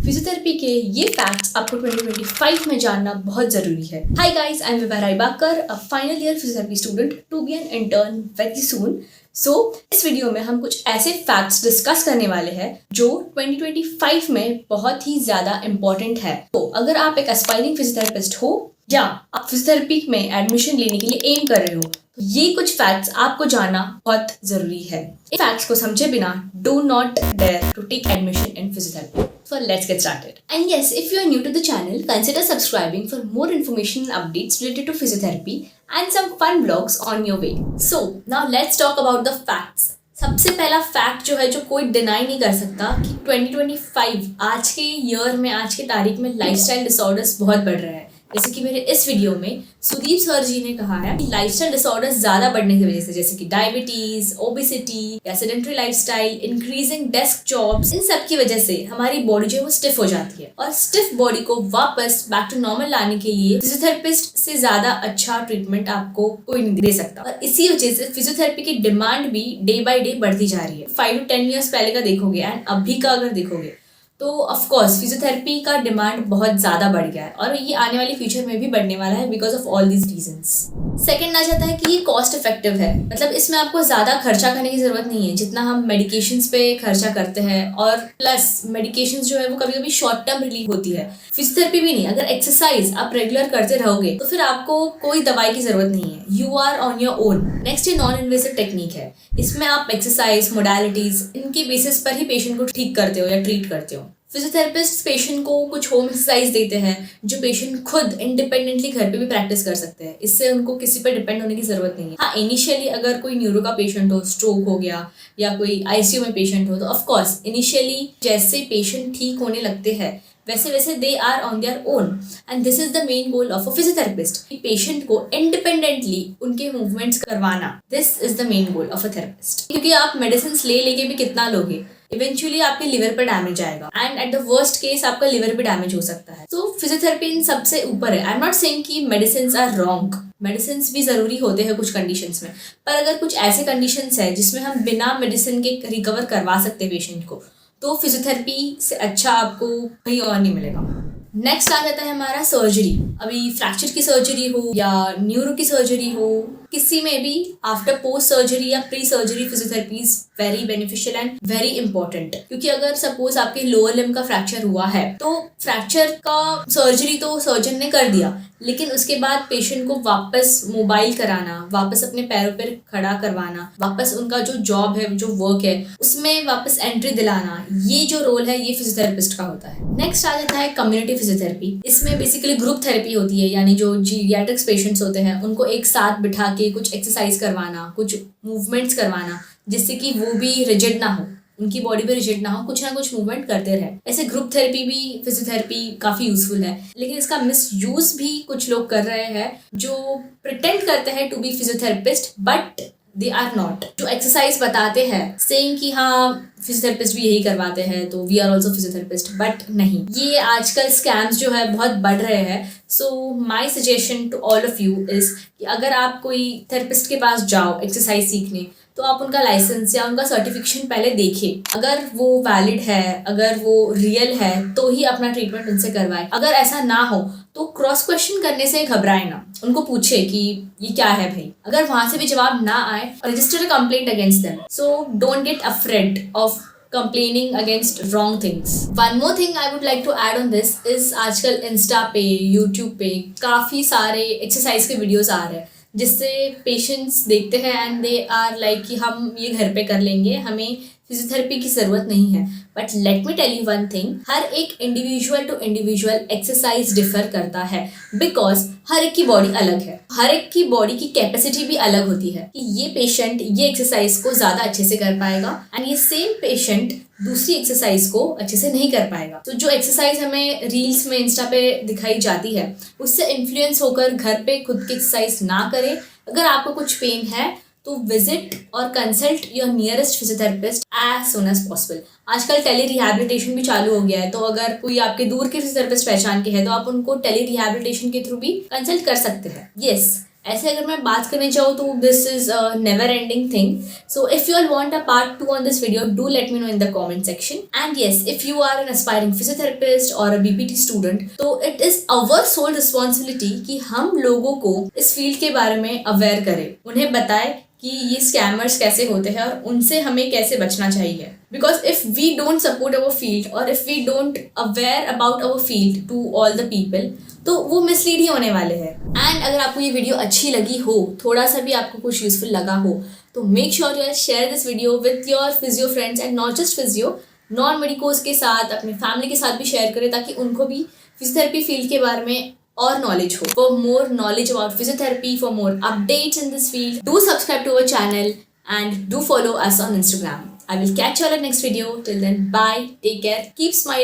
Physiotherapy के ये facts आपको 2025 में जानना बहुत जरूरी है। Hi guys, I am Vibha Raibakar, a final year physiotherapy student to be an intern very soon. इस वीडियो में हम कुछ ऐसे फैक्ट्स डिस्कस करने वाले हैं जो 2025 में बहुत ही ज्यादा इम्पोर्टेंट है। तो अगर आप एक एस्पायरिंग फिजियोथेरेपिस्ट हो या आप फिजियोथेरेपी में एडमिशन लेने के लिए एम कर रहे हो, तो ये कुछ फैक्ट्स आपको जानना बहुत जरूरी है। इन फैक्ट्स को समझे बिना do not dare to take admission in physiotherapy. So let's get started. And yes, if you are new to the channel, consider subscribing for more information and updates related to physiotherapy and some fun vlogs on your way. So now let's talk about the facts. सबसे पहला fact जो है, जो कोई deny नहीं कर सकता कि 2025 आज के ईयर में, आज के तारीख में लाइफस्टाइल डिसऑर्डर्स बहुत बढ़ रहे हैं। जैसे कि मेरे इस वीडियो में सुदीप सर जी ने कहा है कि लाइफस्टाइल डिसऑर्डर्स ज्यादा बढ़ने की वजह से, जैसे कि डायबिटीज, ओबेसिटी या sedentary lifestyle, increasing desk jobs, इन सब की वजह से हमारी बॉडी जो है वो स्टिफ हो जाती है। और स्टिफ बॉडी को वापस बैक टू नॉर्मल लाने के लिए फिजियोथेरेपिस्ट से ज्यादा अच्छा ट्रीटमेंट आपको कोई नहीं दे सकता। और इसी वजह से फिजियोथेरेपी की डिमांड भी डे बाय डे बढ़ती जा रही है। 5 to 10 ईयर्स पहले का देखोगे एंड अभी का अगर देखोगे तो ऑफ कोर्स फिजियोथेरेपी का डिमांड बहुत ज्यादा बढ़ गया है और ये आने वाले फ्यूचर में भी बढ़ने वाला है because of all these reasons. Second आ जाता है कि ये कॉस्ट इफेक्टिव है, मतलब इसमें आपको ज्यादा खर्चा करने की जरूरत नहीं है जितना हम मेडिकेशंस पे खर्चा करते हैं। और प्लस मेडिकेशंस जो है वो कभी कभी शॉर्ट टर्म रिलीफ होती है, फिजियोथेरेपी भी नहीं। अगर एक्सरसाइज आप रेगुलर करते रहोगे तो फिर आपको कोई दवाई की जरूरत नहीं है, you are on your own. Next ये नॉन इन्वेसिव टेक्निक है, इसमें आप एक्सरसाइज, मोडालिटीज, इनकी बेसिस पर ही पेशेंट को ठीक करते हो या ट्रीट करते हो। फिजियोथेरेपिस्ट पेशेंट को कुछ होम एक्सरसाइज देते हैं जो पेशेंट खुद इंडिपेंडेंटली घर पे भी प्रैक्टिस कर सकते हैं, इससे उनको किसी पर डिपेंड होने की जरूरत नहीं है। हाँ, इनिशियली अगर कोई न्यूरो का पेशेंट हो, स्ट्रोक हो गया या कोई आईसीयू में पेशेंट हो, तो ऑफ कोर्स इनिशियली जैसे पेशेंट ठीक होने लगते हैं वैसे वैसे they are on their own and this is the main goal of a physiotherapist कि पेशेंट को इंडिपेंडेंटली उनके मूवमेंट्स करवाना। This is the main goal of a therapist, क्योंकि आप मेडिसिन ले लेके भी कितना लोगे, इवेंचुअली आपके लिवर पर डैमेज आएगा and at the worst case आपका लिवर भी डैमेज हो सकता है। तो फिजियोथेरेपी इन सबसे ऊपर है। आई एम नॉट सेइंग कि मेडिसिन आर रॉन्ग, मेडिसिन भी जरूरी होते हैं कुछ कंडीशंस में, पर अगर कुछ ऐसे कंडीशंस है जिसमें हम बिना मेडिसिन के रिकवर करवा सकते हैं पेशेंट को, तो फिजियोथेरेपी से अच्छा आपको कहीं और नहीं मिलेगा। नेक्स्ट आ जाता है हमारा सर्जरी। अभी फ्रैक्चर की सर्जरी हो या न्यूरो की सर्जरी हो, किसी में भी आफ्टर पोस्ट सर्जरी या pre surgery physiotherapy is very beneficial and very important. क्योंकि अगर सपोज आपके लोअर लिम्ब का फ्रैक्चर हुआ है तो फ्रैक्चर का सर्जरी तो सर्जन ने कर दिया, लेकिन उसके बाद पेशेंट को वापस मोबाइल कराना, वापस अपने पैरों पर खड़ा करवाना, वापस उनका जो जॉब है, जो वर्क है, उसमें वापस एंट्री दिलाना, ये जो रोल है ये फिजियोथेरेपिस्ट का होता है। नेक्स्ट आ जाता है कम्युनिटी फिजियोथेरेपी। इसमें बेसिकली ग्रुप थेरेपी होती है, यानी जो जीरियाट्रिक्स पेशेंट्स होते हैं उनको एक साथ बिठा के कुछ एक्सरसाइज करवाना, कुछ मूवमेंट्स करवाना, जिससे कि वो भी रिजिड ना हो, उनकी बॉडी पे रिजिड ना हो, कुछ ना कुछ मूवमेंट करते रहे। ऐसे ग्रुप थेरेपी भी फिजियोथेरेपी काफी यूजफुल है, लेकिन इसका मिस यूज भी कुछ लोग कर रहे हैं जो प्रिटेंड करते हैं to be physiotherapist but they are not. जो एक्सरसाइज बताते हैं सेइंग कि हाँ फिजियोथेरेपिस्ट भी यही करवाते हैं तो we are also physiotherapist, but नहीं। ये आजकल स्कैम्स जो है बहुत बढ़ रहे हैं। So my suggestion to all of you is कि अगर आप कोई थेरेपिस्ट के पास जाओ एक्सरसाइज सीखने, तो आप उनका लाइसेंस या उनका सर्टिफिकेशन पहले देखें। अगर वो वैलिड है, अगर वो रियल है, तो ही अपना ट्रीटमेंट उनसे करवाएं। अगर ऐसा ना हो तो क्रॉस क्वेश्चन करने से घबराए ना, उनको पूछे कि ये क्या है भाई। अगर वहां से भी जवाब ना आए, register a complaint against them. So don't get afraid of complaining against wrong things. One more thing I would like to add on this is आजकल इंस्टा पे, यूट्यूब पे काफी सारे एक्सरसाइज के वीडियोस आ रहे हैं जिससे पेशेंट्स देखते हैं एंड दे आर लाइक कि हम ये घर पे कर लेंगे, हमें फिजियोथेरेपी की जरूरत नहीं है। But let me tell you one thing, हर एक individual to individual exercise differ करता है बिकॉज हर एक की बॉडी अलग है, हर एक की बॉडी की कैपेसिटी भी अलग होती है कि ये पेशेंट ये एक्सरसाइज को ज्यादा अच्छे से कर पाएगा एंड ये सेम पेशेंट दूसरी एक्सरसाइज को अच्छे से नहीं कर पाएगा। तो जो एक्सरसाइज हमें रील्स में, इंस्टा पे दिखाई जाती है, उससे इन्फ्लुएंस होकर घर पे खुद की एक्सरसाइज ना करें। अगर आपको कुछ पेन है तो विजिट और consult your nearest physiotherapist as soon as possible. आजकल टेली रिहैबिलिटेशन भी चालू हो गया है, तो अगर कोई आपके दूर के फिजियोथेरेपिस्ट पहचान के है तो आप उनको टेली रिहैबिलिटेशन के थ्रू भी कंसल्ट कर सकते हैं। यस, ऐसे अगर मैं बात करने जाऊँ तो this is a never ending thing. So if you all want a part 2 on this video, do let me know in the comment section. And yes, if you are an aspiring physiotherapist और a BPT student, तो it is our sole responsibility कि हम लोगों को इस field के बारे में अवेयर करें, उन्हें बताएं कि ये स्कैमर्स कैसे होते हैं और उनसे हमें कैसे बचना चाहिए. Because if we don't support our field और if we don't aware about our field to all the people, तो वो मिसलीड ही होने वाले हैं. एंड अगर आपको ये वीडियो अच्छी लगी हो, थोड़ा सा भी आपको कुछ यूजफुल लगा हो, तो make sure you share this video with your physio friends and not just physio, non medicos के साथ, अपने फैमिली के साथ भी शेयर करें ताकि उनको भी फिजियोथेरेपी फील्ड के बारे में और knowledge हो. For more knowledge about physiotherapy, for more updates in this field, do subscribe to our channel and do follow us on Instagram. I will catch you all at next video. Till then, bye, take care, keep smiling.